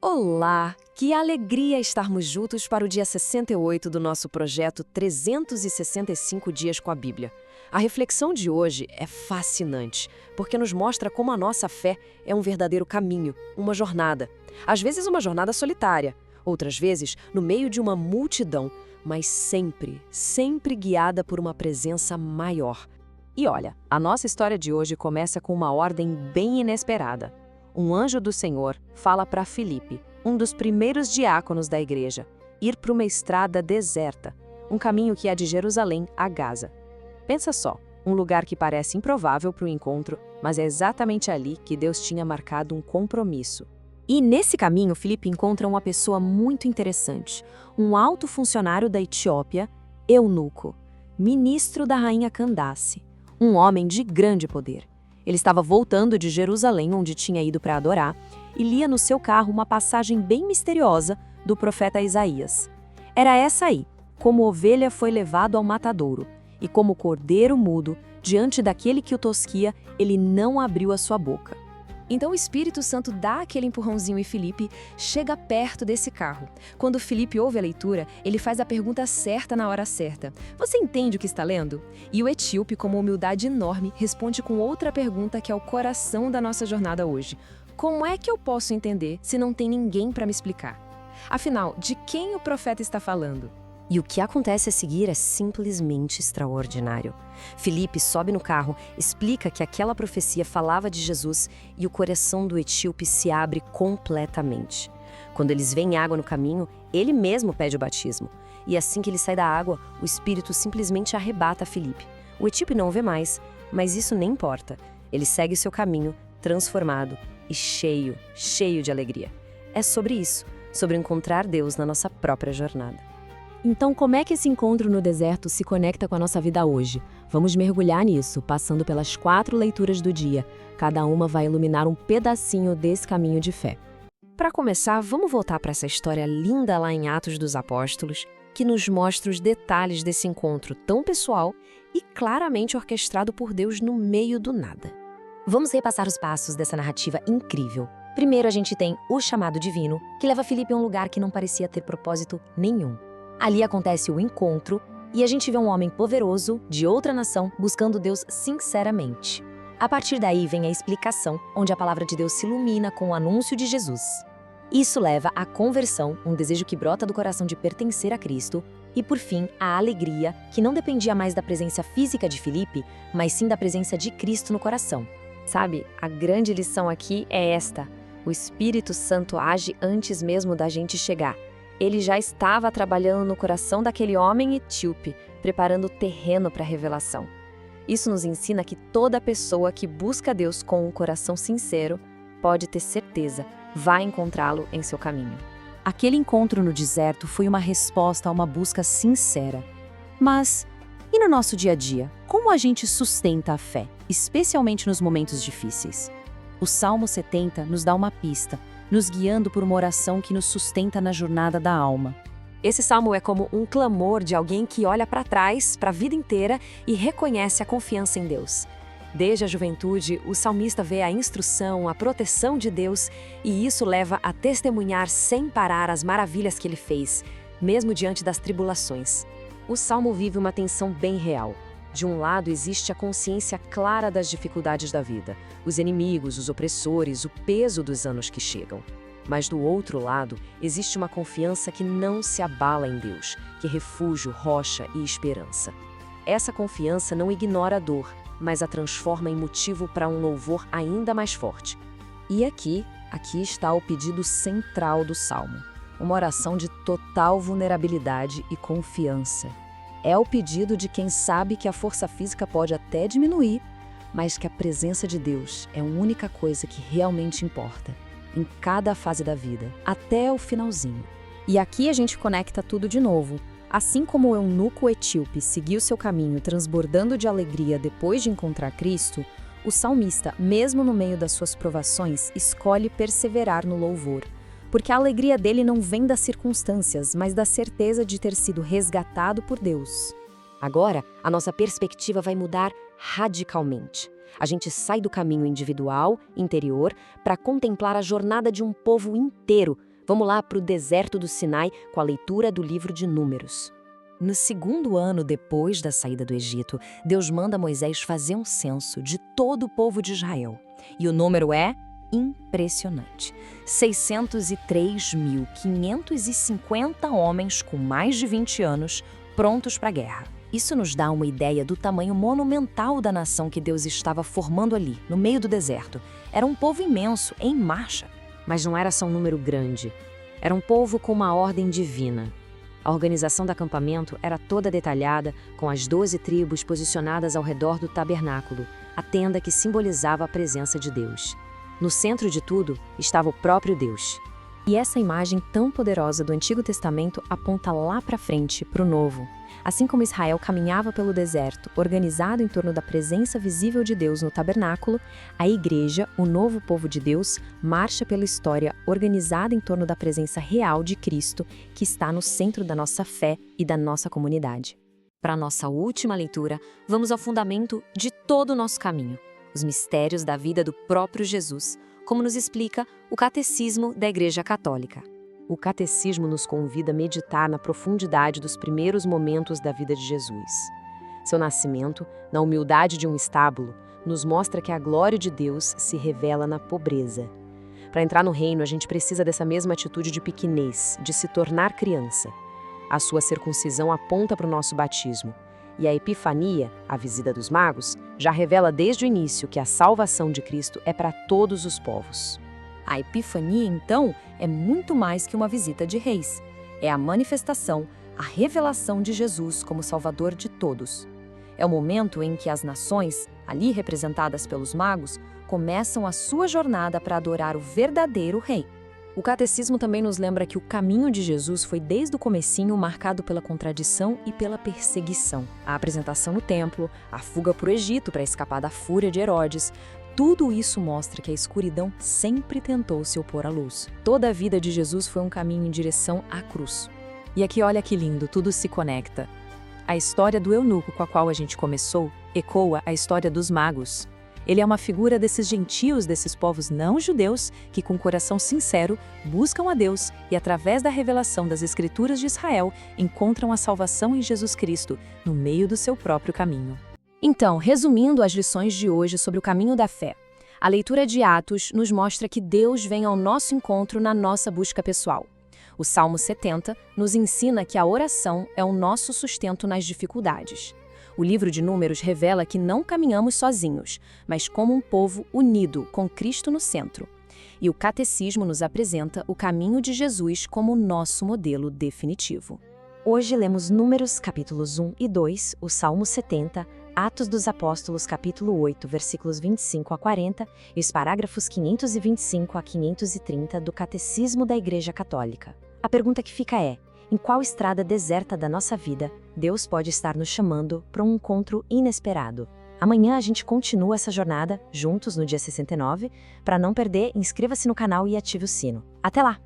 Olá! Que alegria estarmos juntos para o dia 68 do nosso projeto 365 Dias com a Bíblia. A reflexão de hoje é fascinante, porque nos mostra como a nossa fé é um verdadeiro caminho, uma jornada. Às vezes uma jornada solitária, outras vezes no meio de uma multidão, mas sempre guiada por uma presença maior. E olha, a nossa história de hoje começa com uma ordem bem inesperada. Um anjo do Senhor fala para Filipe, um dos primeiros diáconos da igreja, ir para uma estrada deserta, um caminho que é de Jerusalém a Gaza. Pensa só, um lugar que parece improvável para o encontro, mas é exatamente ali que Deus tinha marcado um compromisso. E nesse caminho, Filipe encontra uma pessoa muito interessante, um alto funcionário da Etiópia, eunuco, ministro da rainha Candace, um homem de grande poder. Ele estava voltando de Jerusalém, onde tinha ido para adorar, e lia no seu carro uma passagem bem misteriosa do profeta Isaías. Era essa aí: como ovelha foi levado ao matadouro, e como cordeiro mudo, diante daquele que o tosquia, ele não abriu a sua boca. Então o Espírito Santo dá aquele empurrãozinho e Filipe chega perto desse carro. Quando Filipe ouve a leitura, ele faz a pergunta certa na hora certa. Você entende o que está lendo? E o etíope, com uma humildade enorme, responde com outra pergunta que é o coração da nossa jornada hoje. Como é que eu posso entender se não tem ninguém para me explicar? Afinal, de quem o profeta está falando? E o que acontece a seguir é simplesmente extraordinário. Filipe sobe no carro, explica que aquela profecia falava de Jesus e o coração do etíope se abre completamente. Quando eles veem água no caminho, ele mesmo pede o batismo. E assim que ele sai da água, o Espírito simplesmente arrebata Filipe. O etíope não o vê mais, mas isso nem importa. Ele segue o seu caminho, transformado e cheio de alegria. É sobre isso, sobre encontrar Deus na nossa própria jornada. Então, como é que esse encontro no deserto se conecta com a nossa vida hoje? Vamos mergulhar nisso, passando pelas 4 leituras do dia. Cada uma vai iluminar um pedacinho desse caminho de fé. Para começar, vamos voltar para essa história linda lá em Atos dos Apóstolos, que nos mostra os detalhes desse encontro tão pessoal e claramente orquestrado por Deus no meio do nada. Vamos repassar os passos dessa narrativa incrível. Primeiro, a gente tem o chamado divino, que leva Filipe a um lugar que não parecia ter propósito nenhum. Ali acontece o encontro e a gente vê um homem poderoso, de outra nação, buscando Deus sinceramente. A partir daí vem a explicação, onde a palavra de Deus se ilumina com o anúncio de Jesus. Isso leva à conversão, um desejo que brota do coração de pertencer a Cristo, e por fim, a alegria, que não dependia mais da presença física de Filipe, mas sim da presença de Cristo no coração. Sabe, a grande lição aqui é esta: o Espírito Santo age antes mesmo da gente chegar. Ele já estava trabalhando no coração daquele homem etíope, preparando o terreno para a revelação. Isso nos ensina que toda pessoa que busca Deus com um coração sincero pode ter certeza, vai encontrá-lo em seu caminho. Aquele encontro no deserto foi uma resposta a uma busca sincera. Mas, e no nosso dia a dia, como a gente sustenta a fé, especialmente nos momentos difíceis? O Salmo 70 nos dá uma pista, nos guiando por uma oração que nos sustenta na jornada da alma. Esse salmo é como um clamor de alguém que olha para trás, para a vida inteira e reconhece a confiança em Deus. Desde a juventude, o salmista vê a instrução, a proteção de Deus, e isso leva a testemunhar sem parar as maravilhas que ele fez, mesmo diante das tribulações. O salmo vive uma tensão bem real. De um lado, existe a consciência clara das dificuldades da vida, os inimigos, os opressores, o peso dos anos que chegam. Mas do outro lado, existe uma confiança que não se abala em Deus, que é refúgio, rocha e esperança. Essa confiança não ignora a dor, mas a transforma em motivo para um louvor ainda mais forte. E aqui está o pedido central do Salmo, uma oração de total vulnerabilidade e confiança. É o pedido de quem sabe que a força física pode até diminuir, mas que a presença de Deus é a única coisa que realmente importa, em cada fase da vida, até o finalzinho. E aqui a gente conecta tudo de novo. Assim como o eunuco etíope seguiu seu caminho transbordando de alegria depois de encontrar Cristo, o salmista, mesmo no meio das suas provações, escolhe perseverar no louvor. Porque a alegria dele não vem das circunstâncias, mas da certeza de ter sido resgatado por Deus. Agora, a nossa perspectiva vai mudar radicalmente. A gente sai do caminho individual, interior, para contemplar a jornada de um povo inteiro, Vamos lá para o deserto do Sinai com a leitura do livro de Números. No 2º ano depois da saída do Egito, Deus manda Moisés fazer um censo de todo o povo de Israel. E o número é impressionante. 603.550 homens com mais de 20 anos prontos para a guerra. Isso nos dá uma ideia do tamanho monumental da nação que Deus estava formando ali, no meio do deserto. Era um povo imenso, em marcha. Mas não era só um número grande. Era um povo com uma ordem divina. A organização do acampamento era toda detalhada, com as 12 tribos posicionadas ao redor do tabernáculo, a tenda que simbolizava a presença de Deus. No centro de tudo estava o próprio Deus. E essa imagem tão poderosa do Antigo Testamento aponta lá para frente, para o Novo. Assim como Israel caminhava pelo deserto, organizado em torno da presença visível de Deus no tabernáculo, a Igreja, o novo povo de Deus, marcha pela história organizada em torno da presença real de Cristo, que está no centro da nossa fé e da nossa comunidade. Para a nossa última leitura, vamos ao fundamento de todo o nosso caminho, os mistérios da vida do próprio Jesus, como nos explica o Catecismo da Igreja Católica. O Catecismo nos convida a meditar na profundidade dos primeiros momentos da vida de Jesus. Seu nascimento, na humildade de um estábulo, nos mostra que a glória de Deus se revela na pobreza. Para entrar no reino, a gente precisa dessa mesma atitude de pequenez, de se tornar criança. A sua circuncisão aponta para o nosso batismo. E a Epifania, a visita dos magos, já revela desde o início que a salvação de Cristo é para todos os povos. A Epifania, então, é muito mais que uma visita de reis. É a manifestação, a revelação de Jesus como Salvador de todos. É o momento em que as nações, ali representadas pelos magos, começam a sua jornada para adorar o verdadeiro rei. O Catecismo também nos lembra que o caminho de Jesus foi desde o comecinho marcado pela contradição e pela perseguição. A apresentação no templo, a fuga para o Egito para escapar da fúria de Herodes, tudo isso mostra que a escuridão sempre tentou se opor à luz. Toda a vida de Jesus foi um caminho em direção à cruz. E aqui olha que lindo, tudo se conecta. A história do eunuco com a qual a gente começou ecoa a história dos magos. Ele é uma figura desses gentios, desses povos não judeus, que com coração sincero buscam a Deus e, através da revelação das Escrituras de Israel, encontram a salvação em Jesus Cristo, no meio do seu próprio caminho. Então, resumindo as lições de hoje sobre o caminho da fé, a leitura de Atos nos mostra que Deus vem ao nosso encontro na nossa busca pessoal. O Salmo 70 nos ensina que a oração é o nosso sustento nas dificuldades. O livro de Números revela que não caminhamos sozinhos, mas como um povo unido, com Cristo no centro. E o Catecismo nos apresenta o caminho de Jesus como nosso modelo definitivo. Hoje lemos Números capítulos 1 e 2, o Salmo 70, Atos dos Apóstolos capítulo 8, versículos 25 a 40 e os parágrafos 525 a 530 do Catecismo da Igreja Católica. A pergunta que fica é: em qual estrada deserta da nossa vida Deus pode estar nos chamando para um encontro inesperado? Amanhã a gente continua essa jornada, juntos no dia 69. Para não perder, inscreva-se no canal e ative o sino. Até lá!